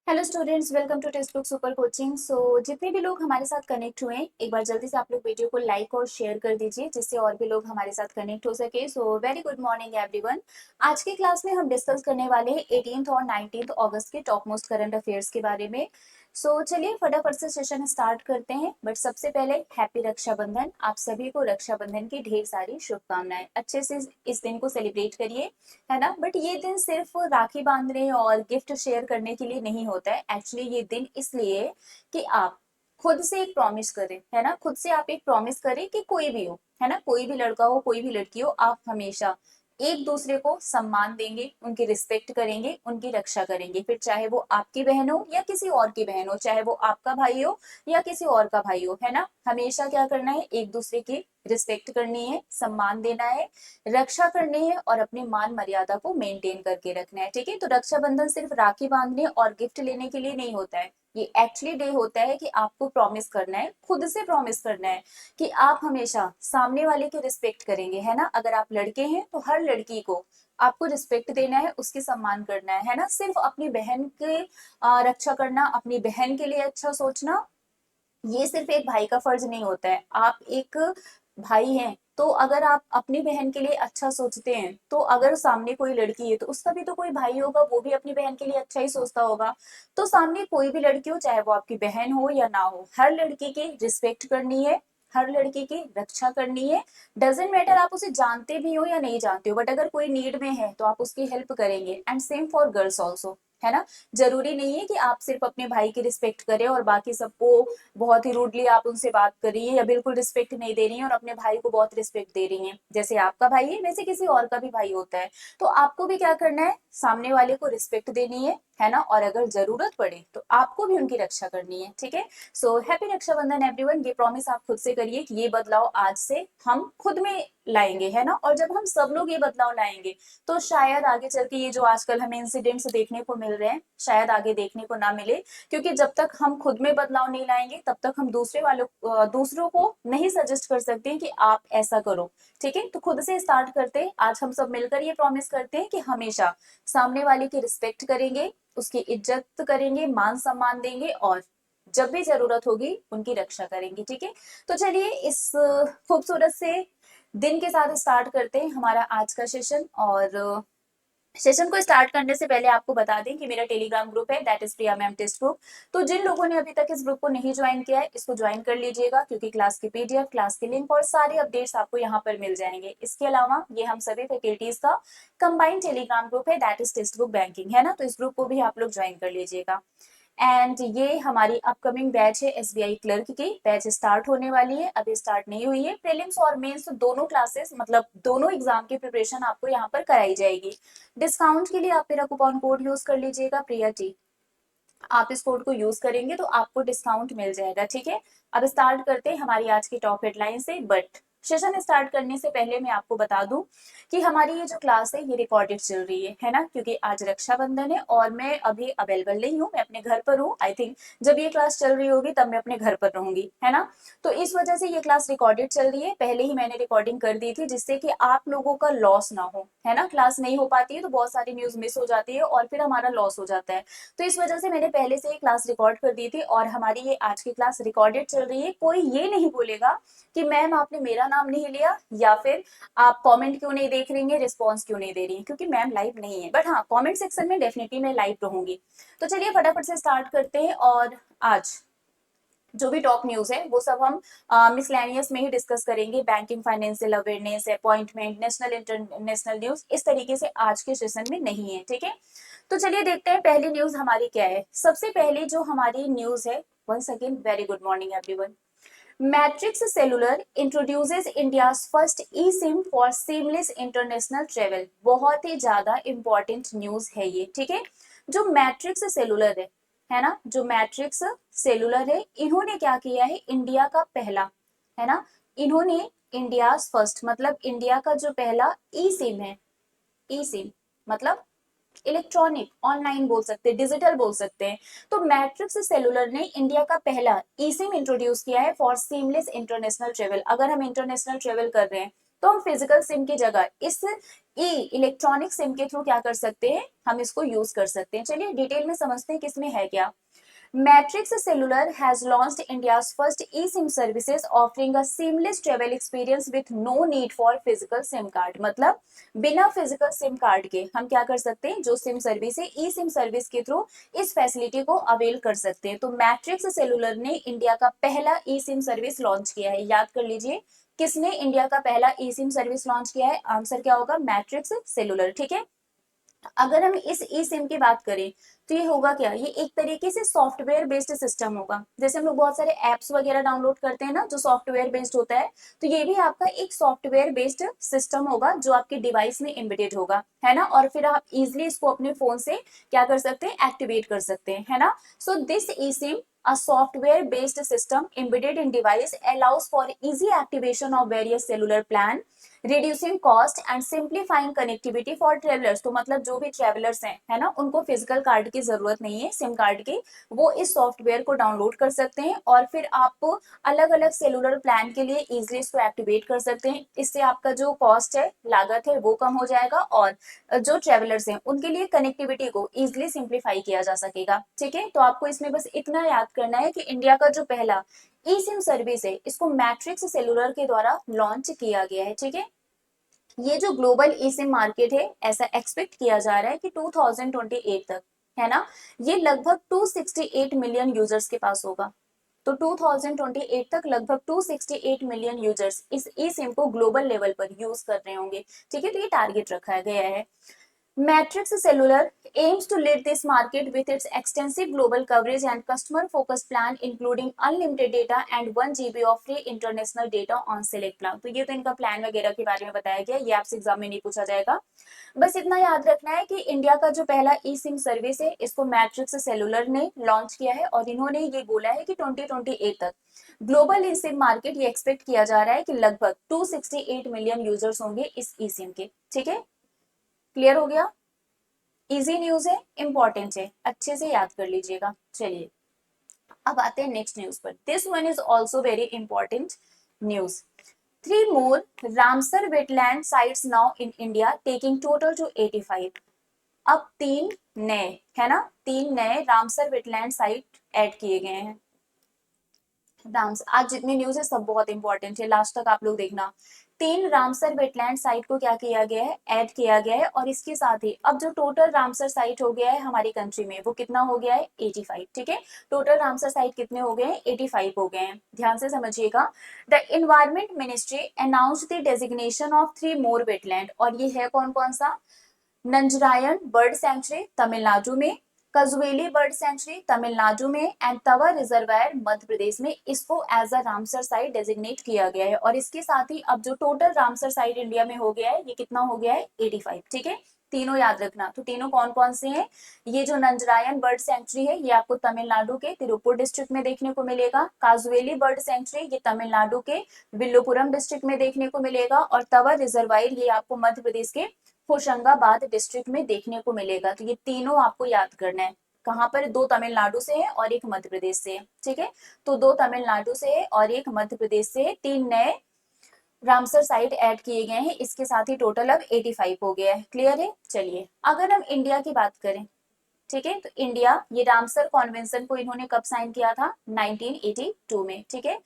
Hello students, welcome to text book super coaching. So जितने भी लोग हमारे साथ कनेक्ट हुए हैं, एक बार जल्दी से आप लोग वीडियो को लाइक और शेयर कर दीजिए जिससे और भी लोग हमारे साथ कनेक्ट हो सके। So very good morning everyone. आज की क्लास में हम डिस्कस करने वाले हैं 18th और 19th अगस्त के टॉप मोस्ट करंट अफेयर्स के बारे में। चलिए फटाफट से सेशन स्टार्ट करते हैं। बट सबसे पहले हैप्पी रक्षाबंधन। आप सभी को रक्षाबंधन की ढेर सारी शुभकामनाएं। अच्छे से इस दिन को सेलिब्रेट करिए, है ना। बट ये दिन सिर्फ राखी बांधने और गिफ्ट शेयर करने के लिए नहीं होता है। एक्चुअली ये दिन इसलिए कि आप खुद से एक प्रॉमिस करें, है ना। खुद से आप एक प्रॉमिस करें कि कोई भी हो, है ना, कोई भी लड़का हो कोई भी लड़की हो, आप हमेशा एक दूसरे को सम्मान देंगे, उनकी रिस्पेक्ट करेंगे, उनकी रक्षा करेंगे। फिर चाहे वो आपकी बहन हो या किसी और की बहन हो, चाहे वो आपका भाई हो या किसी और का भाई हो, है ना। हमेशा क्या करना है, एक दूसरे की रिस्पेक्ट करनी है, सम्मान देना है, रक्षा करनी है और अपनी मान मर्यादा को मेंटेन करके रखना है। ठीक है। तो रक्षाबंधन सिर्फ राखी बांधने और गिफ्ट लेने के लिए नहीं होता है। ये एक्चुअली डे होता है कि आपको प्रॉमिस करना है, खुद से प्रॉमिस करना है कि आप हमेशा सामने वाले की रिस्पेक्ट करेंगे, है ना। अगर आप लड़के हैं तो हर लड़की को आपको रिस्पेक्ट देना है, उसकी सम्मान करना है ना। सिर्फ अपनी बहन के रक्षा करना, अपनी बहन के लिए अच्छा सोचना, ये सिर्फ एक भाई का फर्ज नहीं होता है। आप एक भाई हैं तो अगर आप अपनी बहन के लिए अच्छा सोचते हैं तो अगर सामने कोई लड़की है तो उसका भी तो कोई भाई होगा, वो भी अपनी बहन के लिए अच्छा ही सोचता होगा। तो सामने कोई भी लड़की हो, चाहे वो आपकी बहन हो या ना हो, हर लड़की की रिस्पेक्ट करनी है, हर लड़की की रक्षा करनी है। डजेंट मैटर आप उसे जानते भी हो या नहीं जानते हो, बट अगर कोई नीड में है तो आप उसकी हेल्प करेंगे। And same for girls also, है ना। जरूरी नहीं है कि आप सिर्फ अपने भाई की रिस्पेक्ट करें और बाकी सबको बहुत ही रूडली आप उनसे बात कर रही है या बिल्कुल रिस्पेक्ट नहीं दे रही है और अपने भाई को बहुत रिस्पेक्ट दे रही है। जैसे आपका भाई है वैसे किसी और का भी भाई होता है। तो आपको भी क्या करना है, सामने वाले को रिस्पेक्ट देनी है ना। और अगर जरूरत पड़े तो आपको भी उनकी रक्षा करनी है। ठीक है। So happy Raksha Bandhan everyone. ये प्रॉमिस आप खुद से करिए कि ये बदलाव आज से हम खुद में लाएंगे, है ना। और जब हम सब लोग ये बदलाव लाएंगे तो शायद आगे चल के ये जो आजकल हमें इंसिडेंट्स देखने को मिल रहे हैं शायद आगे देखने को ना मिले। क्योंकि जब तक हम खुद में बदलाव नहीं लाएंगे तब तक हम दूसरों को नहीं सजेस्ट कर सकते कि आप ऐसा करो। ठीक है। तो खुद से स्टार्ट करते हैं। आज हम सब मिलकर ये प्रॉमिस करते हैं कि हमेशा सामने वाले की रिस्पेक्ट करेंगे, उसकी इज्जत करेंगे, मान सम्मान देंगे और जब भी जरूरत होगी उनकी रक्षा करेंगे। ठीक है। तो चलिए इस खूबसूरत से दिन के साथ स्टार्ट करते हैं हमारा आज का सेशन। और सेशन को स्टार्ट करने से पहले आपको बता दें कि मेरा टेलीग्राम ग्रुप है, that is Priya ma'am text book. तो जिन लोगों ने अभी तक इस ग्रुप को नहीं ज्वाइन किया है इसको ज्वाइन कर लीजिएगा, क्योंकि क्लास की पीडीएफ, क्लास की लिंक और सारे अपडेट्स आपको यहाँ पर मिल जाएंगे। इसके अलावा ये हम सभी फैकल्टीज का कंबाइंड टेलीग्राम ग्रुप है, that is text book banking, है ना। तो इस ग्रुप को भी आप लोग ज्वाइन कर लीजिएगा। एंड ये हमारी अपकमिंग बैच है एसबीआई क्लर्क की। बैच स्टार्ट होने वाली है, अभी स्टार्ट नहीं हुई है। प्रीलिम्स और मेंस दोनों क्लासेस, मतलब दोनों एग्जाम की प्रिपरेशन आपको यहाँ पर कराई जाएगी। डिस्काउंट के लिए आप मेरा कूपन कोड यूज कर लीजिएगा, प्रिया टी। आप इस कोड को यूज करेंगे तो आपको डिस्काउंट मिल जाएगा। ठीक है। अब स्टार्ट करते हैं हमारी आज की टॉप हेडलाइन से। बट सेशन स्टार्ट करने से पहले मैं आपको बता दूं कि हमारी ये जो क्लास है ये रिकॉर्डेड चल रही है ना। क्योंकि आज रक्षाबंधन है और मैं अभी अवेलेबल नहीं हूँ, मैं अपने घर पर हूँ। आई थिंक जब ये क्लास चल रही होगी तब मैं अपने घर पर रहूंगी, है ना। तो इस वजह से ये क्लास रिकॉर्डेड चल रही है। पहले ही मैंने रिकॉर्डिंग कर दी थी जिससे कि आप लोगों का लॉस ना हो, है ना। क्लास नहीं हो पाती है तो बहुत सारी न्यूज मिस हो जाती है और फिर हमारा लॉस हो जाता है। तो इस वजह से मैंने पहले से ही क्लास रिकॉर्ड कर दी थी और हमारी ये आज की क्लास रिकॉर्डेड चल रही है। कोई ये नहीं बोलेगा कि मैम आपने मेरा नाम नहीं लिया या फिर आप कमेंट क्यों नहीं देख रही हैं, रिस्पॉन्स क्यों नहीं दे रही हैं, क्योंकि मैम लाइव नहीं है। बट हाँ, कमेंट सेक्शन में डेफिनेटली मैं लाइव रहूंगी। तो चलिए फटाफट से स्टार्ट करते हैं। और आज जो भी टॉप न्यूज है वो सब हम मिसलेनियस में ही डिस्कस करेंगे। Banking, financial awareness, appointment, national international news इस तरीके से आज के सेशन में नहीं है। ठीक है। तो चलिए देखते हैं पहली न्यूज हमारी क्या है। सबसे पहले जो हमारी न्यूज है, once again very good morning everyone. Matrix cellular introduces India's first e SIM for seamless international travel. बहुत ही ज्यादा इंपॉर्टेंट न्यूज है ये। ठीक है। जो मैट्रिक्स सेलुलर है ना, जो मैट्रिक्स सेलुलर है, इन्होंने क्या किया है, इंडिया का पहला, है ना, इन्होंने इंडिया फर्स्ट मतलब इंडिया का जो पहला ई सिम है, ई सिम मतलब इलेक्ट्रॉनिक, ऑनलाइन बोल सकते हैं, डिजिटल बोल सकते हैं। तो मैट्रिक्स सेलुलर ने इंडिया का पहला ई सिम इंट्रोड्यूस किया है फॉर सीमलेस इंटरनेशनल ट्रेवल। अगर हम इंटरनेशनल ट्रेवल कर रहे हैं तो हम फिजिकल सिम की जगह इस ई इलेक्ट्रॉनिक सिम के थ्रू क्या कर सकते हैं, हम इसको यूज कर सकते हैं। चलिए डिटेल में समझते हैं किसमें है क्या। Matrix Cellular has launched India's first eSIM services offering a seamless travel experience with no need for physical SIM card। मतलब बिना फिजिकल सिम कार्ड के हम क्या कर सकते हैं, जो सिम सर्विस है ई सिम सर्विस के थ्रू इस फैसिलिटी को अवेल कर सकते हैं। तो मैट्रिक्स सेलुलर ने इंडिया का पहला ई सिम सर्विस लॉन्च किया है। याद कर लीजिए किसने इंडिया का पहला ई सिम सर्विस लॉन्च किया है, आंसर क्या होगा, मैट्रिक्स सेलुलर। ठीक है, अगर हम इस ई सिम की बात करें तो ये होगा क्या, ये एक तरीके से सॉफ्टवेयर बेस्ड सिस्टम होगा। जैसे हम लोग बहुत सारे एप्स वगैरह डाउनलोड करते हैं ना, जो सॉफ्टवेयर बेस्ड होता है, तो ये भी आपका एक सॉफ्टवेयर बेस्ड सिस्टम होगा जो आपके डिवाइस में एम्बेडेड होगा, है ना। और फिर आप इजिली इसको अपने फोन से क्या कर सकते हैं, एक्टिवेट कर सकते हैं, है ना। So this E SIM, a software based system embedded in device, allows for easy activation of various cellular plan, reducing cost and simplifying connectivity for travelers। तो मतलब जो भी ट्रेवलर्स हैं, है ना, उनको फिजिकल कार्ड की जरूरत नहीं है, सिम कार्ड की, वो इस सॉफ्टवेयर को डाउनलोड कर सकते हैं और फिर आप अलग अलग सेलुलर प्लान के लिए इजिली इसको एक्टिवेट कर सकते हैं। इससे आपका जो कॉस्ट है, लागत है, वो कम हो जाएगा और जो ट्रेवलर्स हैं उनके लिए कनेक्टिविटी को इजिली सिंप्लीफाई किया जा सकेगा। ठीक है, तो आपको इसमें बस इतना याद करना है कि इंडिया का जो पहला ई सिम सर्विस है, इसको मैट्रिक्स सेलुलर के द्वारा लॉन्च किया गया है। ठीक है, ये जो ग्लोबल ई सिम मार्केट है, ऐसा एक्सपेक्ट किया जा रहा है कि 2028 तक, है ना, ये लगभग 268 मिलियन यूजर्स के पास होगा। तो 2028 तक लगभग 268 मिलियन यूजर्स इस ई सिम को ग्लोबल लेवल पर यूज कर रहे होंगे। ठीक है, तो ये टारगेट रखा गया है। Matrix Cellular aims to lead this market with its extensive global coverage and customer-focused plan, including unlimited data and 1 GB of free international data on select plan। तो ये तो इनका प्लान वगैरह के बारे में बताया गया, ये आपसे एग्जाम में नहीं पूछा जाएगा। बस इतना याद रखना है कि इंडिया का जो पहला ई सिम सर्विस है, इसको मैट्रिक्स सेलुलर ने लॉन्च किया है और इन्होंने ये बोला है कि 2028 तक ग्लोबल ई सिम मार्केट, ये एक्सपेक्ट किया जा रहा है कि लगभग 268 मिलियन यूजर्स होंगे इस ई सिम के। ठीक है, क्लियर हो गया। इजी न्यूज है, इंपॉर्टेंट है, अच्छे से याद कर लीजिएगा। चलिए अब आते हैं नेक्स्ट न्यूज पर। This one is also very important news. 3 more Ramsar wetland sites now in India, taking total two 85। अब 3 नए, है ना, 3 नए रामसर वेटलैंड साइट ऐड किए गए हैं। आज जितनी न्यूज है सब बहुत इंपॉर्टेंट है, लास्ट तक आप लोग देखना। 3 रामसर वेटलैंड साइट को क्या किया गया है, ऐड किया गया है। और इसके साथ ही अब जो टोटल रामसर साइट हो गया है हमारी कंट्री में, वो कितना हो गया है, 85। ठीक है, टोटल रामसर साइट कितने हो गए हैं, 85 हो गए हैं। ध्यान से समझिएगा। The environment ministry announce the designation of 3 more wetland, और ये है कौन कौन सा, नंजरायन बर्ड सेंचुरी तमिलनाडु में, कजुवेली बर्ड सेंचुरी तमिलनाडु में एंड तवा रिजर्वायर मध्य प्रदेश में, इसको as a Ramsar site designate किया गया है। और इसके साथ ही अब जो टोटल रामसर साइट इंडिया में हो गया है, ये कितना हो गया है, 85। ठीक है, तीनों याद रखना। तो तीनों कौन कौन से हैं, ये जो नंजरायन बर्ड सेंचुरी है, ये आपको तमिलनाडु के तिरुपुर डिस्ट्रिक्ट में देखने को मिलेगा। काजुवेली बर्ड सेंचुरी ये तमिलनाडु के विल्लुपुरम डिस्ट्रिक्ट में देखने को मिलेगा। और तवा रिजर्वायर ये आपको मध्य प्रदेश के होशंगाबाद डिस्ट्रिक्ट में देखने को मिलेगा। तो ये तीनों आपको याद करना है। कहाँ पर, 2 तमिलनाडु से है और 1 मध्य प्रदेश से है। ठीक है, तो 2 तमिलनाडु से है और 1 मध्य प्रदेश से है। 3 नए रामसर साइट ऐड किए गए हैं, इसके साथ ही टोटल अब 85 हो गया है। क्लियर है। चलिए अगर हम इंडिया की बात करें, ठीक है, तो इंडिया ये रामसर कॉन्वेंशन को इन्होंने कब साइन किया था, 1982 में। ठीक है,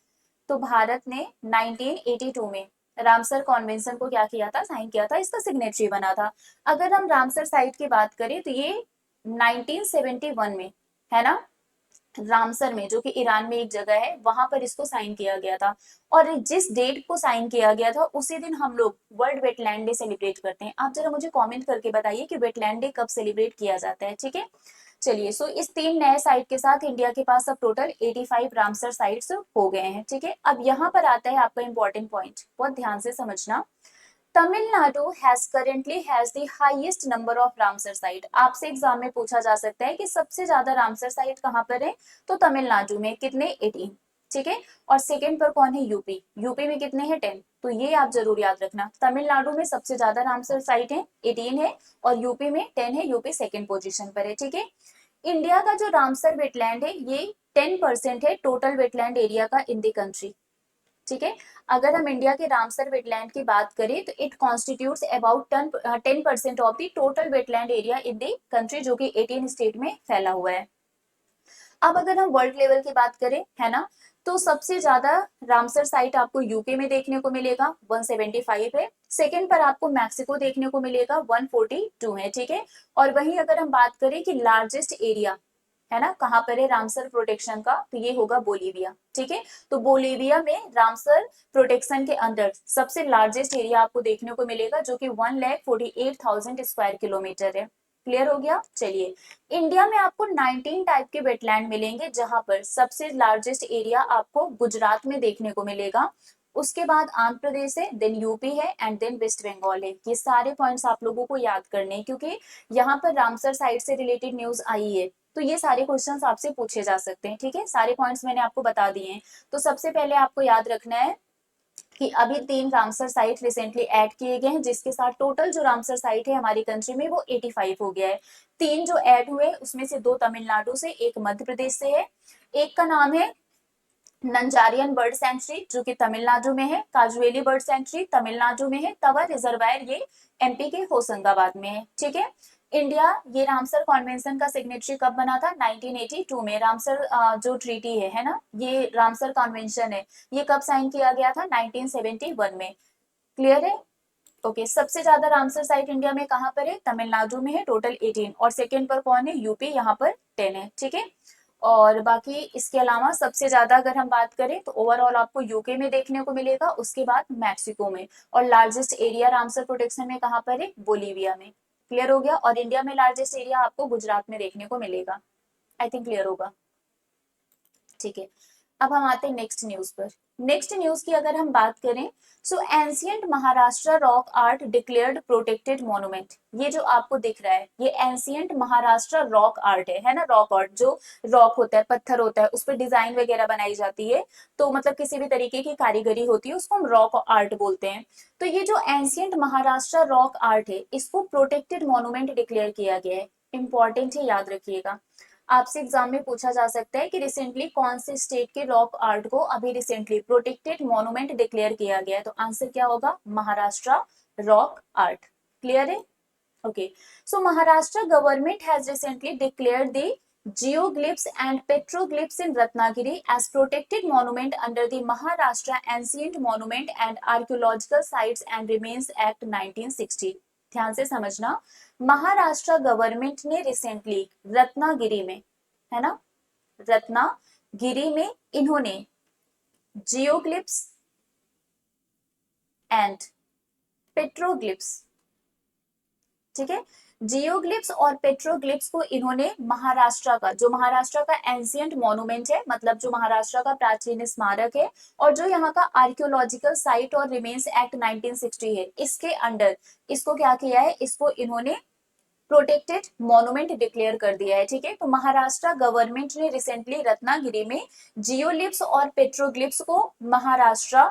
तो भारत ने 1982 में रामसर कॉन्वेंशन को क्या किया था, साइन किया था, इसका सिग्नेटरी बना था। अगर हम रामसर साइट की बात करें तो ये 1971 में, है ना, रामसर में, जो कि ईरान में एक जगह है, वहां पर इसको साइन किया गया था। और जिस डेट को साइन किया गया था उसी दिन हम लोग वर्ल्ड वेटलैंड डे सेलिब्रेट करते हैं। आप जरा मुझे कमेंट करके बताइए कि वेटलैंड डे कब सेलिब्रेट किया जाता है। ठीक है, चलिए सो इस 3 नए साइट के साथ इंडिया के पास अब टोटल 85 रामसर साइट्स हो गए हैं। ठीक है, अब यहाँ पर आता है आपका इंपॉर्टेंट पॉइंट, बहुत ध्यान से समझना। Tamil Nadu has the highest number of Ramsar site. आपसे एग्जाम में पूछा जा सकता है कि सबसे ज्यादा रामसर साइट कहाँ पर है, तो तमिलनाडु में कितने, 18। ठीक है, और सेकंड पर कौन है, यूपी। यूपी में कितने हैं, 10। तो ये आप जरूर याद रखना, तमिलनाडु में सबसे ज्यादा रामसर साइट है, 18 है, और यूपी में 10 है, यूपी सेकंड पोजीशन पर है। ठीक है, इंडिया का जो रामसर वेटलैंड है ये 10% है टोटल वेटलैंड एरिया का इन द कंट्री। ठीक है। अगर हम इंडिया के रामसर वेटलैंड की बात करें तो it constitutes about 10% of the total wetland area in the country, जो कि 18 स्टेट में फैला हुआ है। अब अगर हम वर्ल्ड लेवल की बात करें, है ना, तो सबसे ज्यादा रामसर साइट आपको यूके में देखने को मिलेगा, 175 है। सेकंड पर आपको मैक्सिको देखने को मिलेगा, 142 है, ठीक है। और वहीं अगर हम बात करें कि लार्जेस्ट एरिया, है ना, कहाँ पर है रामसर प्रोटेक्शन का, तो ये होगा बोलीविया, ठीक है। तो बोलीविया में रामसर प्रोटेक्शन के अंदर सबसे लार्जेस्ट एरिया आपको देखने को मिलेगा, जो कि 1,48,000 स्क्वायर किलोमीटर है। क्लियर हो गया। चलिए, इंडिया में आपको 19 टाइप के वेटलैंड मिलेंगे, जहां पर सबसे लार्जेस्ट एरिया आपको गुजरात में देखने को मिलेगा, उसके बाद आंध्र प्रदेश है, देन यूपी है, एंड देन वेस्ट बंगाल है। ये सारे पॉइंट्स आप लोगों को याद करने हैं, क्योंकि यहाँ पर रामसर साइट से रिलेटेड न्यूज आई है, तो ये सारे क्वेश्चंस आपसे पूछे जा सकते हैं, ठीक है। सारे पॉइंट्स मैंने आपको बता दिए हैं। तो सबसे पहले आपको याद रखना है कि अभी 3 रामसर साइट रिसेंटली ऐड किए गए हैं, जिसके साथ टोटल जो रामसर साइट है हमारी कंट्री में वो 85 हो गया है। 3 जो ऐड हुए उसमें से 2 तमिलनाडु से, एक मध्य प्रदेश से है। एक का नाम है नंजारियन बर्ड सेंचुरी, जो कि तमिलनाडु में है। काजुएली बर्ड सेंचुरी तमिलनाडु में है। तवा रिजर्वायर ये एमपी के होशंगाबाद में है, ठीक है। इंडिया ये रामसर कॉन्वेंशन का सिग्नेटरी कब बना था? 1982 में। रामसर जो ट्रीटी है ना, ये रामसर कॉन्वेंशन है, ये कब साइन किया गया था? 1971 में। क्लियर है। ओके, सबसे ज्यादा रामसर साइट इंडिया में कहां पर है? तमिलनाडु में है, टोटल 18। और सेकंड पर कौन है? यूपी, यहाँ पर 10 है, ठीक है। और बाकी इसके अलावा सबसे ज्यादा अगर हम बात करें तो ओवरऑल आपको यूके में देखने को मिलेगा, उसके बाद मैक्सिको में, और लार्जेस्ट एरिया रामसर प्रोटेक्शन में कहां पर है? बोलीविया में। क्लियर हो गया। और इंडिया में लार्जेस्ट एरिया आपको गुजरात में देखने को मिलेगा। आई थिंक क्लियर होगा, ठीक है। अब हम आते हैं नेक्स्ट न्यूज पर। नेक्स्ट न्यूज की अगर हम बात करें, so ancient Maharashtra rock art declared protected monument. ये जो आपको दिख रहा है ये एंशियंट महाराष्ट्र रॉक आर्ट है ना। रॉक आर्ट, जो रॉक होता है, पत्थर होता है, उस पर डिजाइन वगैरह बनाई जाती है, तो मतलब किसी भी तरीके की कारीगरी होती है, उसको हम रॉक आर्ट बोलते हैं। तो ये जो एंशियंट महाराष्ट्र रॉक आर्ट है, इसको प्रोटेक्टेड मॉन्यूमेंट डिक्लेयर किया गया है। इंपॉर्टेंट है, याद रखिएगा। आपसे एग्जाम में पूछा जा सकता है कि रिसेंटली कौन से स्टेट के रॉक आर्ट को अभी रिसेंटली प्रोटेक्टेड मॉन्यूमेंट डिक्लेयर किया गया है, तो आंसर क्या होगा? Maharashtra rock art. क्लियर है। Okay, so Maharashtra government has recently declared the geoglyphs and petroglyphs in Ratnagiri as protected monument under the Maharashtra Ancient Monument and Archaeological Sites and Remains Act 1960। ध्यान से समझना, महाराष्ट्र गवर्नमेंट ने recently Ratnagiri में, है ना, रत्नागिरी में इन्होंने जियोग्लिप्स एंड पेट्रोग्लिप्स, ठीक है, जियोग्लिप्स और पेट्रोग्लिप्स को इन्होंने महाराष्ट्र का, जो महाराष्ट्र का एंशियंट मॉन्यूमेंट है, मतलब जो महाराष्ट्र का प्राचीन स्मारक है, और जो यहाँ का आर्कियोलॉजिकल साइट और रिमेन्स एक्ट 1960 है, इसके अंडर इसको क्या किया है? इसको इन्होंने प्रोटेक्टेड मॉन्यूमेंट डिक्लेयर कर दिया है, ठीक है। तो महाराष्ट्र गवर्नमेंट ने रिसेंटली रत्नागिरी में जियोलिप्स और पेट्रोग्लिप्स को Maharashtra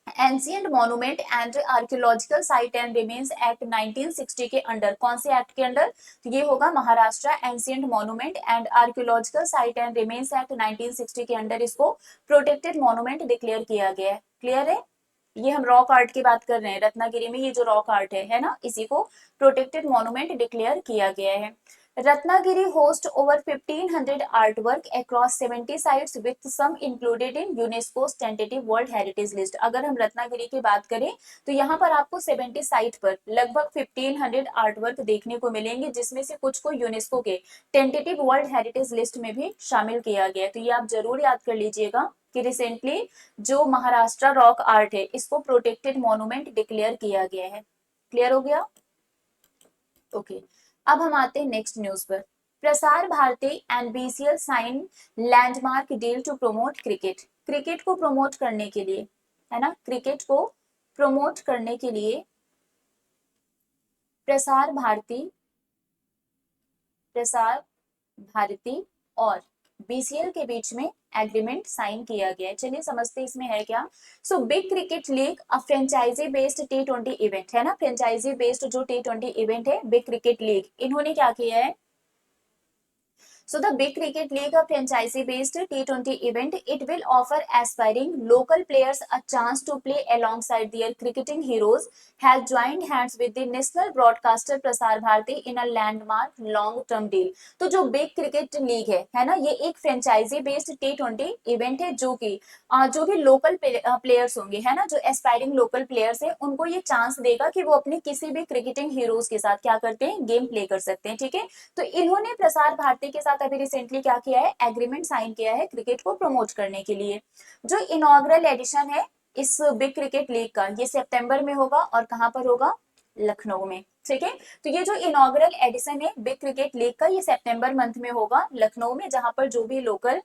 ancient monument and archaeological site and remains act 1960 के अंडर, कौन से एक्ट के अंडर? तो ये होगा Maharashtra ancient monument and archaeological site and remains act 1960 के अंडर इसको प्रोटेक्टेड मॉन्यूमेंट डिक्लेयर किया गया है। क्लियर है। ये हम रॉक आर्ट की बात कर रहे हैं, रत्नागिरी में ये जो रॉक आर्ट है ना, इसी को प्रोटेक्टेड मॉन्यूमेंट डिक्लेयर किया गया है। Ratnagiri host over 1500 artwork across 70 sites with some included in UNESCO tentative world heritage list. अगर हम रत्नागिरी की बात करें तो यहाँ पर आपको 70 साइट पर लगभग 1500 आर्टवर्क देखने को मिलेंगे, जिसमें से कुछ को यूनेस्को के टेंटेटिव वर्ल्ड हेरिटेज लिस्ट में भी शामिल किया गया है। तो ये आप जरूर याद कर लीजिएगा कि रिसेंटली जो महाराष्ट्र रॉक आर्ट है, इसको प्रोटेक्टेड मॉन्यूमेंट डिक्लेयर किया गया है। क्लियर हो गया। ओके, अब हम आते हैं नेक्स्ट न्यूज पर। Prasar Bharati and BCL sign landmark deal to promote cricket. Cricket को प्रमोट करने के लिए, है ना, क्रिकेट को प्रमोट करने के लिए प्रसार भारती और बीसीएल के बीच में एग्रीमेंट साइन किया गया है। चलिए समझते हैं इसमें है क्या। सो बिग क्रिकेट लीग अ फ्रेंचाइजी बेस्ड T20 इवेंट, है ना, फ्रेंचाइजी बेस्ड जो T20 इवेंट है बिग क्रिकेट लीग, इन्होंने क्या किया है? So the Big Cricket League, a franchise-based T20 event, it will offer aspiring local players a chance to play alongside their cricketing heroes, has joined hands with the national broadcaster Prasar Bharati in a landmark long-term deal. तो जो big cricket league है ना, ये एक franchise based T20 event है जो कि जो भी लोकल प्लेयर्स होंगे है ना, जो एस्पायरिंग लोकल प्लेयर्स है, उनको ये चांस देगा कि वो अपने किसी भी क्रिकेटिंग हीरोज के साथ क्या करते हैं, गेम प्ले कर सकते हैं। ठीक है, तो इन्होंने प्रसार भारती के साथ अभी रिसेंटली क्या किया है, एग्रीमेंट साइन किया है क्रिकेट को प्रमोट करने के लिए। जो इनॉग्रल एडिशन है इस बिग क्रिकेट लीग का, ये सितंबर में होगा और कहां पर होगा, लखनऊ में। ठीक है, तो ये जो इनॉग्रल एडिशन है बिग क्रिकेट लीग का, ये सितंबर मंथ में होगा लखनऊ में, जहां पर जो भी लोकल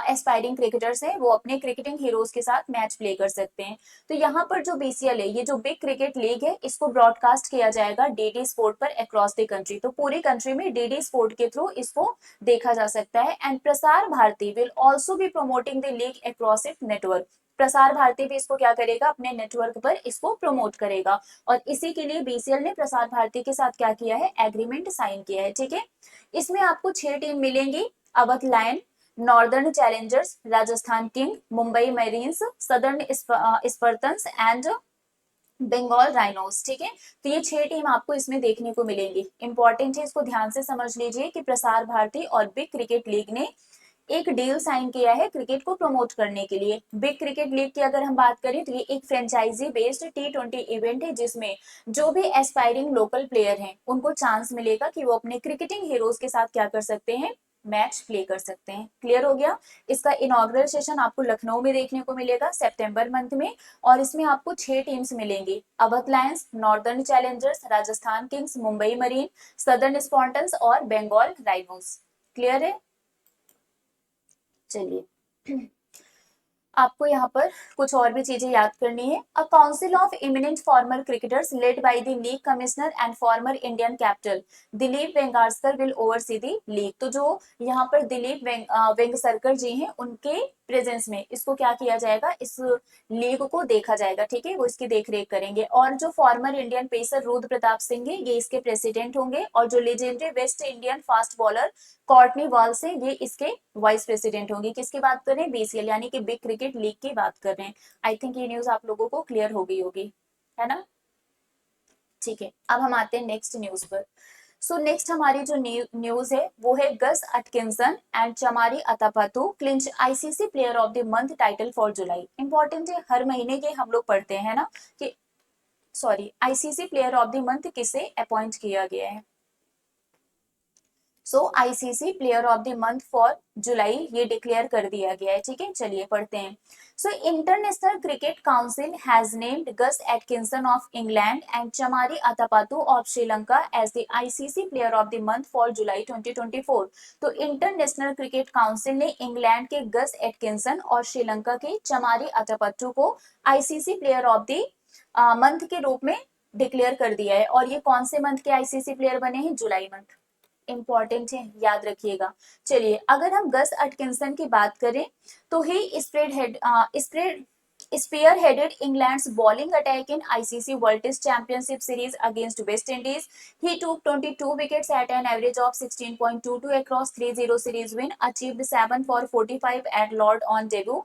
एस्पायरिंग क्रिकेटर्स हैं वो अपने क्रिकेटिंग हीरोज के साथ मैच प्ले कर सकते हैं। तो यहाँ पर जो बीसीएल है, ये जो बिग क्रिकेट लीग है, इसको ब्रॉडकास्ट किया जाएगा डीडी स्पोर्ट पर अक्रॉस द कंट्री। तो पूरी कंट्री में डीडी स्पोर्ट के थ्रू इसको देखा जा सकता है। And Prasar Bharati will also be promoting the league across it network. Prasar Bharati भी इसको क्या करेगा, अपने नेटवर्क पर इसको प्रमोट करेगा। और इसी के लिए बीसीएल ने प्रसार भारती के साथ क्या किया है, एग्रीमेंट साइन किया है। ठीक है, इसमें आपको 6 टीम मिलेंगी, Awadh lion, northern challengers, Rajasthan king, Mumbai marines, southern spartans and Bengal rhinos. ठीक है, तो ये 6 टीम आपको इसमें देखने को मिलेंगी। इंपॉर्टेंट है, इसको ध्यान से समझ लीजिए कि प्रसार भारती और बिग क्रिकेट लीग ने एक डील साइन किया है क्रिकेट को प्रमोट करने के लिए। बिग क्रिकेट लीग की अगर हम बात करें तो ये एक फ्रेंचाइजी बेस्ड T20 इवेंट है, जिसमें जो भी एस्पायरिंग लोकल प्लेयर हैं उनको चांस मिलेगा कि वो अपने क्रिकेटिंग हीरोज के साथ क्या कर सकते हैं, मैच प्ले कर सकते हैं। क्लियर हो गया। इसका इनॉग्रल सेशन आपको लखनऊ में देखने को मिलेगा सितंबर मंथ में, और इसमें आपको 6 टीम्स मिलेंगी, Awadh lions, northern challengers, Rajasthan kings, Mumbai marine, southern spartans और बंगाल राइनोस। क्लियर है। चलिए, आपको यहाँ पर कुछ और भी चीजें याद करनी है। A council of eminent former cricketers led by the league commissioner and former Indian captain Dilip Vengsarkar will oversee the league. तो जो यहाँ पर दिलीप वेंगसरकर जी हैं, उनके प्रेजेंस में इसको क्या किया जाएगा, इस लीग को देखा जाएगा। ठीक है, वो इसकी देखरेख करेंगे। और जो former Indian pacer Rudra Pratap Singh है, ये इसके प्रेसिडेंट होंगे। और जो legendary West Indian fast bowler Courtney Walsh है, ये इसके वाइस प्रेसिडेंट होंगे। किसकी बात कर रहे हैं, बीसीएल यानी कि बिग क्रिकेट लीग की बात कर रहे हैं। आई थिंक ये न्यूज आप लोगों को क्लियर हो गई होगी, है ना। ठीक है, अब हम आते हैं नेक्स्ट न्यूज पर। सो नेक्स्ट हमारी जो न्यूज है वो है Gus Atkinson and Chamari Atapattu clinch ICC player of the month title for July. Important है, हर महीने ये हम लोग पढ़ते हैं ना कि ICC player of the month किसे अपॉइंट किया गया है। So ICC player of the month for July ये डिक्लेयर कर दिया गया है। ठीक है, चलिए पढ़ते हैं। So International Cricket Council has named Gus Atkinson of England and Chamari Atapattu of Sri Lanka as the ICC player of the month for July 2024। तो इंटरनेशनल क्रिकेट काउंसिल ने इंग्लैंड के गस एटकिंसन और श्रीलंका के चमारी अतापातू को ICC player of the month के रूप में declare कर दिया है। और ये कौन से मंथ के आईसीसी प्लेयर बने हैं, जुलाई मंथ। इंपॉर्टेंट है, याद रखिएगा। चलिए, अगर हम गस अटकिंसन की बात करें तो he spearheaded England's bowling attack in ICC World Test Championship series against West Indies. He took 22 wickets at an average of 16.22 across 3-0 series win, achieved 7 for 45 at Lord on debut,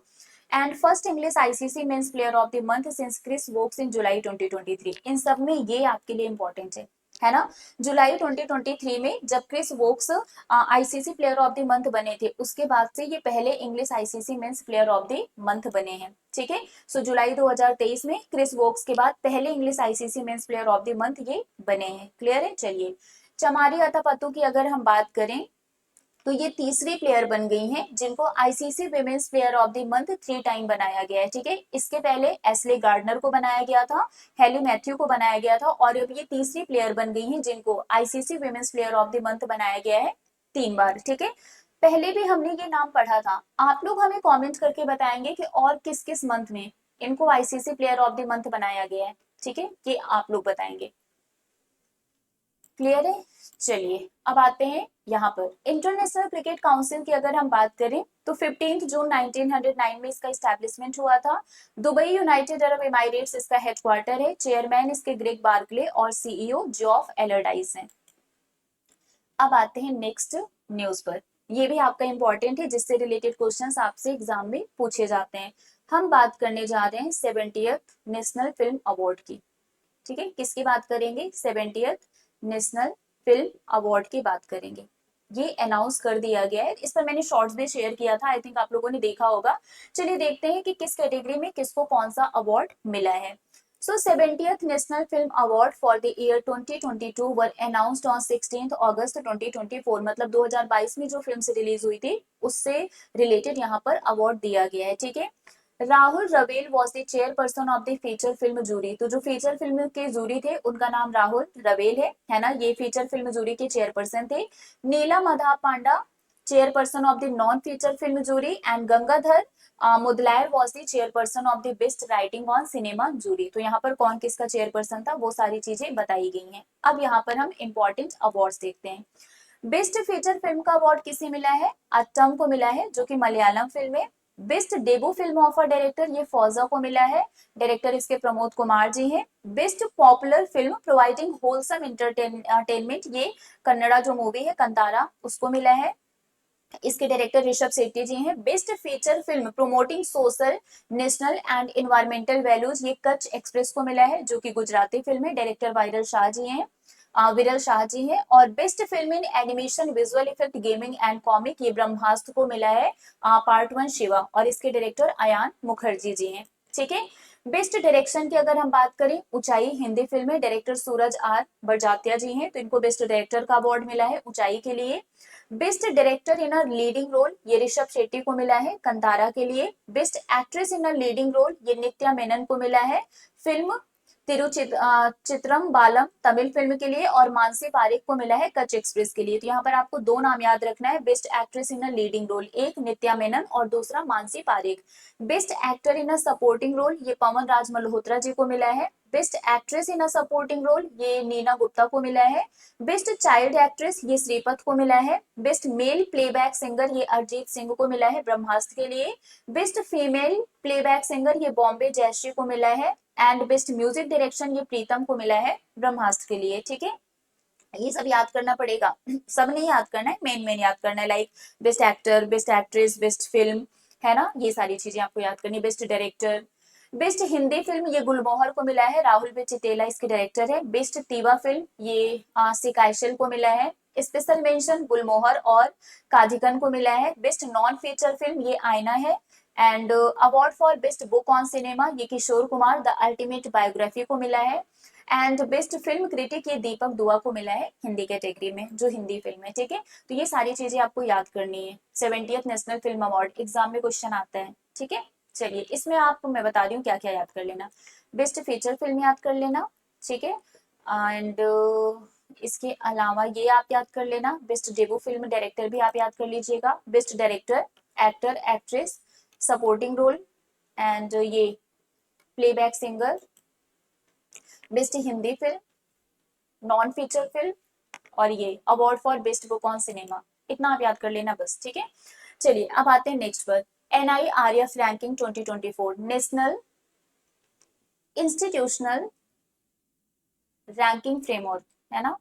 and first English ICC Men's Player of the Month since Chris Woakes in July 2023। इन सब में ये आपके लिए important है ना। जुलाई 2023 में जब Chris Woakes ICC player of the month बने थे, उसके बाद से ये पहले English ICC men's player of the month बने हैं। ठीक है, सो जुलाई 2023 में क्रिस वोक्स के बाद पहले English ICC men's player of the month ये बने हैं। क्लियर है। चलिए, चमारी अतापतू की अगर हम बात करें तो ये तीसरी प्लेयर बन गई हैं जिनको ICC women's player of the month 3 time बनाया गया है। ठीक है, इसके पहले एस्ले गार्डनर को बनाया गया था, हेली मैथ्यू को बनाया गया था, और अब ये तीसरी प्लेयर बन गई हैं जिनको ICC women's player of the month बनाया गया है 3 बार। ठीक है, पहले भी हमने ये नाम पढ़ा था। आप लोग हमें कॉमेंट करके बताएंगे कि और किस किस मंथ में इनको ICC player of the month बनाया गया है। ठीक है, ये आप लोग बताएंगे। क्लियर है। चलिए, अब आते हैं यहाँ पर इंटरनेशनल क्रिकेट काउंसिल की अगर हम बात करें तो 15 जून 1909 में इसका स्टैब्लिशमेंट हुआ था। दुबई यूनाइटेड अरब एमिरेट्स इसका हेडक्वार्टर है। चेयरमैन इसके ग्रेग बार्कले और सीईओ जॉफ एलरडाइस हैं। अब आते हैं नेक्स्ट न्यूज पर। ये भी आपका इंपॉर्टेंट है, जिससे रिलेटेड क्वेश्चंस आपसे एग्जाम में पूछे जाते हैं। हम बात करने जा रहे हैं 70th नेशनल फिल्म अवार्ड की। ठीक है, किसकी बात करेंगे? 70th नेशनल फिल्म अवार्ड की बात करेंगे। ये अनाउंस कर दिया गया है, इस पर मैंने शॉर्ट्स भी शेयर किया था, आई थिंक आप लोगों ने देखा होगा। चलिए देखते हैं कि किस कैटेगरी में किसको कौन सा अवार्ड मिला है। So 70th National Film Award for the year 2022 were announced on 16th August 2024। मतलब 2022 में जो फिल्म रिलीज हुई थी उससे रिलेटेड यहाँ पर अवार्ड दिया गया है। ठीक है, Rahul Rawail was the chairperson of the feature film jury. तो जो फीचर फिल्म के जूरी थे उनका नाम राहुल रवेल है ना, ये फीचर फिल्म जूरी के चेयरपर्सन थे। Neela Madhab Panda chairperson of the non feature film jury and Gangadhar Mudaliar was the chairperson of the best writing on cinema jury. तो यहाँ पर कौन किसका चेयरपर्सन था वो सारी चीजें बताई गई हैं। अब यहाँ पर हम इंपॉर्टेंट अवार्ड्स देखते हैं। बेस्ट फीचर फिल्म का अवार्ड किसे मिला है? अट्टम को मिला है, जो कि मलयालम फिल्म है। Best debut film of a director ये फौजा को मिला है, डायरेक्टर इसके प्रमोद कुमार जी हैं। Best popular film providing wholesome entertainment ये कन्नड़ा जो मूवी है कंतारा उसको मिला है, इसके डायरेक्टर ऋषभ शेट्टी जी हैं। Best feature film promoting social national and environmental values ये कच्छ एक्सप्रेस को मिला है, जो कि गुजराती फिल्म है, डायरेक्टर विरल शाह जी हैं। और best film in animation visual effect gaming and comic ये ब्रह्मास्त्र को मिला है, पार्ट 1 शिवा, और इसके डायरेक्टर अयान मुखर्जी जी हैं। ठीक है, बेस्ट डायरेक्शन की अगर हम बात करें, ऊंचाई हिंदी फिल्म है, डायरेक्टर सूरज आर बड़जात्या जी हैं, तो इनको बेस्ट डायरेक्टर का अवार्ड मिला है ऊंचाई के लिए। Best director in a leading role ये ऋषभ शेट्टी को मिला है कंतारा के लिए। Best actress in a leading role ये नित्या मेनन को मिला है फिल्म चित्रम बालम तमिल फिल्म के लिए, और मानसी पारेख को मिला है कच्छ एक्सप्रेस के लिए। तो यहाँ पर आपको दो नाम याद रखना है, best actress in a leading role एक नित्या मेनन और दूसरा Mansi Parekh. Best actor in a supporting role ये पवन राज मल्होत्रा जी को मिला है। Best actress in a supporting role ये नीना गुप्ता को मिला है। बेस्ट चाइल्ड एक्ट्रेस ये श्रीपत को मिला है। बेस्ट मेल प्लेबैक सिंगर ये अरिजीत सिंह को मिला है ब्रह्मास्त्र के लिए। बेस्ट फीमेल प्लेबैक सिंगर ये बॉम्बे जयश्री को मिला है। एंड बेस्ट म्यूजिक डायरेक्शन ये प्रीतम को मिला है ब्रह्मास्त्र के लिए। ठीक है, ये सब याद करना पड़ेगा, सब नहीं याद करना है, मेन मेन याद करना है, like best actor, best actress, best film, है ना, ये सारी चीजें आपको याद करनी है। Best director, best Hindi film ये गुलमोहर को मिला है, राहुल बी चितेला इसके डायरेक्टर है। बेस्ट तीवा फिल्म ये सिकाइशल को मिला है, स्पेशल मेंशन गुलमोहर और काजीगन को मिला है। बेस्ट नॉन फीचर फिल्म ये आईना है। And award for best book on cinema ये Kishore Kumar the ultimate biography को मिला है। एंड बेस्ट फिल्म क्रिटिक ये दीपक दुआ को मिला है हिंदी कैटेगरी में, जो हिंदी फिल्म है। ठीक है, तो ये सारी चीजें आपको याद करनी है। 70th national film award exam में क्वेश्चन आता है। ठीक है, चलिए इसमें आप मैं बता रही हूँ क्या क्या याद कर लेना। बेस्ट फीचर फिल्म याद कर लेना, ठीक है, एंड इसके अलावा ये आप याद कर लेना, बेस्ट डेब्यू फिल्म डायरेक्टर भी आप याद कर लीजिएगा। Best director, actor, actress, supporting role, and ये playback singer, best Hindi film, non feature film, और ये award for best book on cinema. इतना आप याद कर लेना बस। ठीक है, चलिए अब आते हैं नेक्स्ट पर। NIRF ranking 2024 national institutional ranking framework, है ना।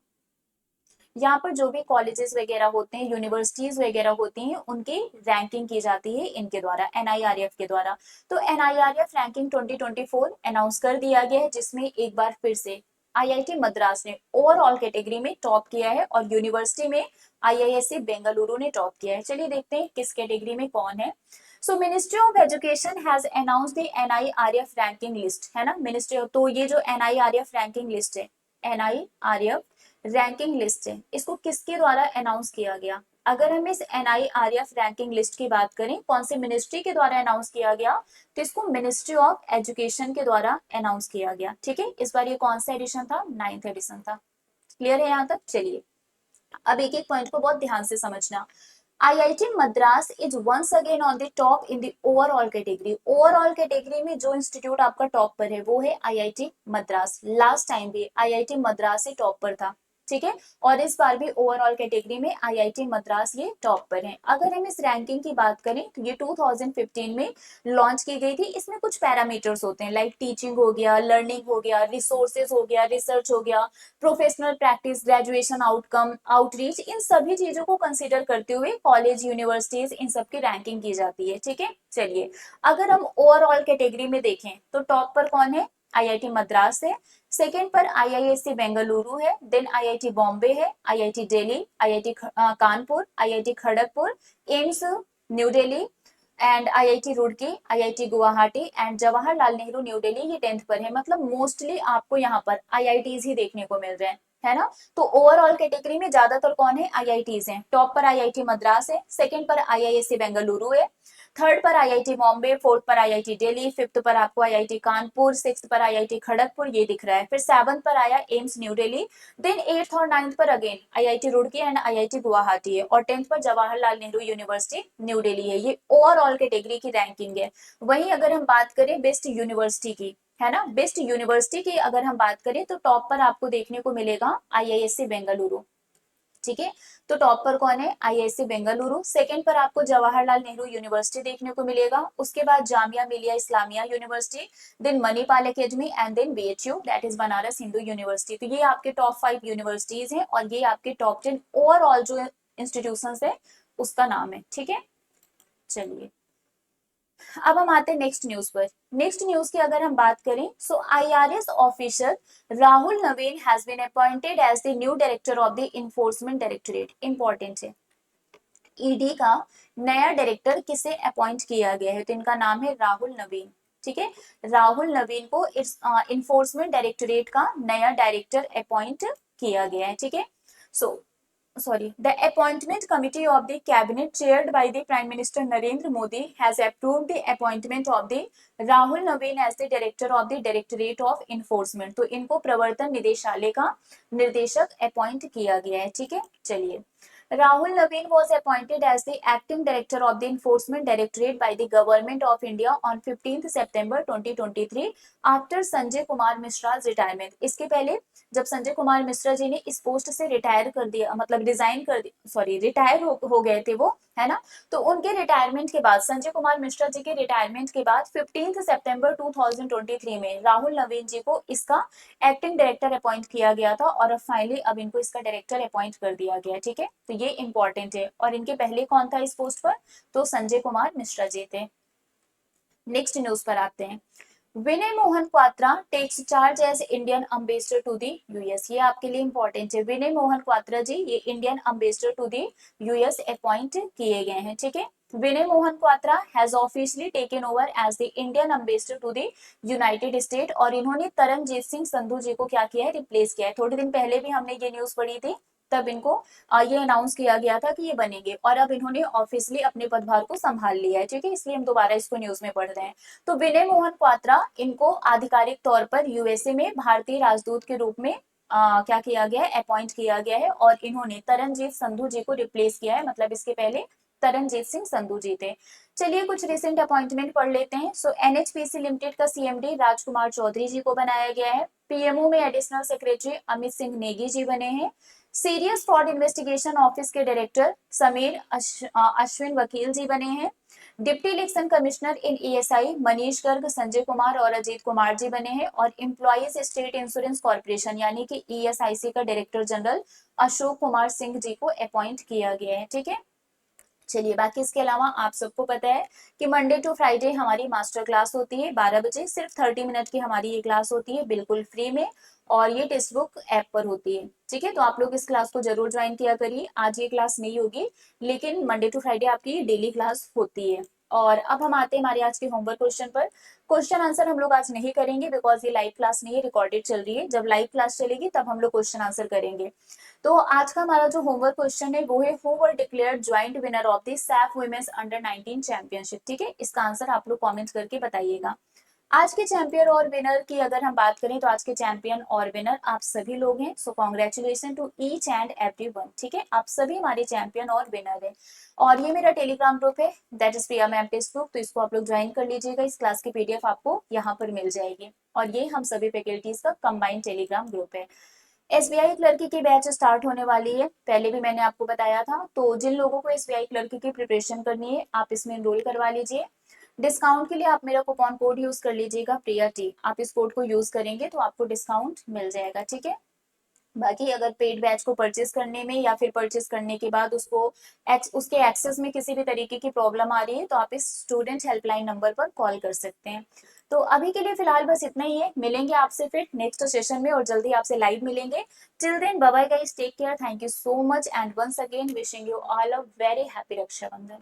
यहाँ पर जो भी कॉलेजेस वगैरह होते हैं, यूनिवर्सिटीज वगैरह होती हैं, उनकी रैंकिंग की जाती है इनके द्वारा, NIRF के द्वारा। तो NIRF रैंकिंग 2024 अनाउंस कर दिया गया है, जिसमें एक बार फिर से IIT मद्रास ने ओवरऑल कैटेगरी में टॉप किया है और यूनिवर्सिटी में IISc बेंगलुरु ने टॉप किया है। चलिए देखते हैं किस कैटेगरी में कौन है। सो ministry of education has announce the NIRF ranking list, है ना, मिनिस्ट्री। तो ये जो NIRF रैंकिंग लिस्ट है, NIRF रैंकिंग लिस्ट है, इसको किसके द्वारा अनाउंस किया गया? अगर हम इस NIRF रैंकिंग लिस्ट की बात करें, कौन सी मिनिस्ट्री के द्वारा अनाउंस किया गया, तो इसको मिनिस्ट्री ऑफ एजुकेशन के द्वारा अनाउंस किया गया। ठीक है, इस बार ये कौन सा एडिशन था? 9th एडिशन था। क्लियर है यहाँ तक? चलिए अब एक एक पॉइंट को बहुत ध्यान से समझना। IIT Madras is once again on the top in the overall category. Overall category में जो इंस्टीट्यूट आपका टॉप पर है वो है IIT मद्रास। लास्ट टाइम भी IIT मद्रास ही टॉप पर था। ठीक है। और इस बार भी ओवरऑल कैटेगरी में आईआईटी मद्रास ये टॉप पर है। अगर हम इस रैंकिंग की बात करें तो ये 2015 में लॉन्च की गई थी। इसमें कुछ पैरामीटर्स होते हैं, लाइक टीचिंग हो गया, लर्निंग हो गया, रिसोर्सेज हो गया, रिसर्च हो गया, professional practice, graduation outcome, outreach, इन सभी चीजों को कंसिडर करते हुए कॉलेज, यूनिवर्सिटीज, इन सब की रैंकिंग की जाती है, ठीक है। चलिए, अगर हम ओवरऑल कैटेगरी में देखें तो टॉप पर कौन है? आईआईटी मद्रास है। सेकेंड पर आईआईएससी बेंगलुरु है, देन आईआईटी बॉम्बे है, IIT Delhi, IIT Kanpur, IIT Kharagpur, AIIMS new Delhi and IIT Roorkee, IIT Guwahati and Jawaharlal Nehru new Delhi ये 10th पर है। मतलब मोस्टली आपको यहाँ पर आईआईटीज ही देखने को मिल रहे हैं, है ना। तो ओवरऑल कैटेगरी में ज्यादातर कौन है? आईआईटीज हैं। टॉप पर आईआईटी मद्रास है, सेकंड पर आईआईएससी बेंगलुरु है, थर्ड पर आईआईटी बॉम्बे, फोर्थ पर आईआईटी दिल्ली, फिफ्थ पर आपको आईआईटी कानपुर, सिक्स्थ पर आईआईटी खड़गपुर ये दिख रहा है। फिर सेवंथ पर आया AIIMS new Delhi, then eighth और नाइन्थ पर again IIT Roorkee and IIT Guwahati है, और 10th पर जवाहरलाल नेहरू यूनिवर्सिटी न्यू दिल्ली है। ये ओवरऑल कैटेगरी की रैंकिंग है। वहीं अगर हम बात करें बेस्ट यूनिवर्सिटी की, है ना, बेस्ट यूनिवर्सिटी की अगर हम बात करें तो टॉप पर आपको देखने को मिलेगा आईआईएससी बेंगलुरु, ठीक है। तो टॉप पर कौन है? आईआईएससी बेंगलुरु। सेकंड पर आपको जवाहरलाल नेहरू यूनिवर्सिटी देखने को मिलेगा, उसके बाद Jamia Millia Islamia university, then Manipal academy and then BHU, that is Banaras Hindu university. तो ये आपके टॉप 5 यूनिवर्सिटीज हैं और ये आपके टॉप 10 ओवरऑल जो इंस्टीट्यूशंस है उसका नाम है, ठीक है। चलिए, अब हम आते हैं नेक्स्ट न्यूज पर। नेक्स्ट न्यूज की अगर हम बात करें so IRS officer Rahul Navin has been appointed as the new director of the Enforcement Directorate. Important है, ईडी का नया डायरेक्टर किसे अपॉइंट किया गया है? तो इनका नाम है राहुल नवीन, ठीक है। राहुल नवीन को इस इन्फोर्समेंट डायरेक्टोरेट का नया डायरेक्टर अपॉइंट किया गया है, ठीक है। सो sorry, the appointment committee of the cabinet chaired by the prime minister Narendra Modi has approved the appointment of the Rahul Naveen as the director of the directorate of enforcement। तो इनको प्रवर्तन निदेशालय का निर्देशक अपॉइंट किया गया है, ठीक है। चलिए, Rahul Naveen was appointed as the acting director of the enforcement directorate by the government of India on 15th September 2023 after Sanjay Kumar Mishra's retirement। इसके पहले जब संजय कुमार मिश्रा जी ने इस पोस्ट से रिटायर कर दिया, मतलब रिजाइन कर दिया, सॉरी रिटायर हो गए थे वो, है ना। तो उनके रिटायरमेंट के बाद, संजय कुमार मिश्रा जी के रिटायरमेंट के बाद 15 सितंबर 2023 में राहुल नवीन जी को इसका एक्टिंग डायरेक्टर अपॉइंट किया गया था और अब फाइनली अब इनको इसका डायरेक्टर अपॉइंट कर दिया गया, ठीक है। तो ये इंपॉर्टेंट है। और इनके पहले कौन था इस पोस्ट पर? तो संजय कुमार मिश्रा जी थे। नेक्स्ट न्यूज पर आते हैं। Vinay Mohan Kwatra takes charge as Indian ambassador to the US. ये आपके लिए इंपॉर्टेंट है। विनय मोहन क्वात्रा जी ये Indian ambassador to the US appoint किए गए हैं, ठीक है। Vinay Mohan Kwatra has officially taken over as the Indian ambassador to the United State, और इन्होंने तरनजीत सिंह संधू जी को क्या किया है? रिप्लेस किया है। थोड़े दिन पहले भी हमने ये न्यूज पढ़ी थी, तब इनको ये अनाउंस किया गया था कि ये बनेंगे, और अब इन्होंने ऑफिशियली अपने पदभार को संभाल लिया है, ठीक है। इसलिए हम दोबारा इसको न्यूज में पढ़ रहे हैं। तो विनय मोहन क्वात्रा इनको आधिकारिक तौर पर यूएसए में भारतीय राजदूत के रूप में क्या किया गया है? अपॉइंट किया गया है, और इन्होंने तरनजीत संधू जी को रिप्लेस किया है। मतलब इसके पहले तरनजीत सिंह संधू जी थे। चलिए, कुछ रिसेंट अपॉइंटमेंट पढ़ लेते हैं। सो एनएचपीसी लिमिटेड का सीएमडी राजकुमार चौधरी जी को बनाया गया है। पीएमओ में एडिशनल सेक्रेटरी अमित सिंह नेगी जी बने हैं। सीरियस फ्रॉड इन्वेस्टिगेशन ऑफिस के डायरेक्टर समीर अश्विन वकील जी बने हैं। डिप्टी इलेक्शन कमिश्नर इन ईएसआई मनीष गर्ग, संजय कुमार और अजीत कुमार जी बने हैं। और एम्प्लॉइज स्टेट इंश्योरेंस कॉर्पोरेशन यानी कि ईएसआईसी का डायरेक्टर जनरल अशोक कुमार सिंह जी को अपॉइंट किया गया है, ठीक है। चलिए, बाकी इसके अलावा आप सबको पता है कि मंडे टू फ्राइडे हमारी मास्टर क्लास होती है 12 बजे। सिर्फ 30 मिनट की हमारी ये क्लास होती है, बिल्कुल फ्री में, और ये टेक्स्ट बुक ऐप पर होती है, ठीक है। तो आप लोग इस क्लास को जरूर ज्वाइन किया करिए। आज ये क्लास नहीं होगी, लेकिन मंडे टू फ्राइडे आपकी डेली क्लास होती है। और अब हम आते हैं हमारे आज के होमवर्क क्वेश्चन पर। क्वेश्चन आंसर हम लोग आज नहीं करेंगे, बिकॉज ये लाइव क्लास नहीं है, रिकॉर्डेड चल रही है। जब लाइव क्लास चलेगी तब हम लोग क्वेश्चन आंसर करेंगे। तो आज का हमारा जो होमवर्क क्वेश्चन है वो है, who were declared joint winner of the SAFF women's under 19 championship, ठीक है। इसका आंसर आप लोग कमेंट करके बताइएगा। आज के चैंपियन और विनर की अगर हम बात करें तो आज के चैंपियन और विनर आप सभी लोग हैं। So congratulation to each and everyone, ठीक है। आप सभी हमारे चैंपियन और विनर हैं। और ये मेरा टेलीग्राम ग्रुप है, that is Priya ma'am text book. तो इसको आप लोग ज्वाइन कर लीजिएगा। इस क्लास की पीडीएफ आपको यहाँ पर मिल जाएगी। और ये हम सभी फैकल्टीज का कंबाइंड टेलीग्राम ग्रुप है। एसबीआई क्लर्की की बैच स्टार्ट होने वाली है, पहले भी मैंने आपको बताया था। तो जिन लोगों को एसबीआई क्लर्की की प्रिपरेशन करनी है आप इसमें एनरोल करवा लीजिए। डिस्काउंट के लिए आप मेरा कूपन कोड यूज कर लीजिएगा, प्रिया टी। आप इस कोड को यूज करेंगे तो आपको डिस्काउंट मिल जाएगा, ठीक है। बाकी अगर पेड बैच को परचेज करने में या फिर परचेज करने के बाद उसके एक्सेस में किसी भी तरीके की प्रॉब्लम आ रही है तो आप इस स्टूडेंट हेल्पलाइन नंबर पर कॉल कर सकते हैं। तो अभी के लिए फिलहाल बस इतना ही है, मिलेंगे आपसे फिर नेक्स्ट सेशन में और जल्दी आपसे लाइव मिलेंगे। Till then bye bye guys, take care, thank you so much and once again wishing you all a very happy Rakshabandhan.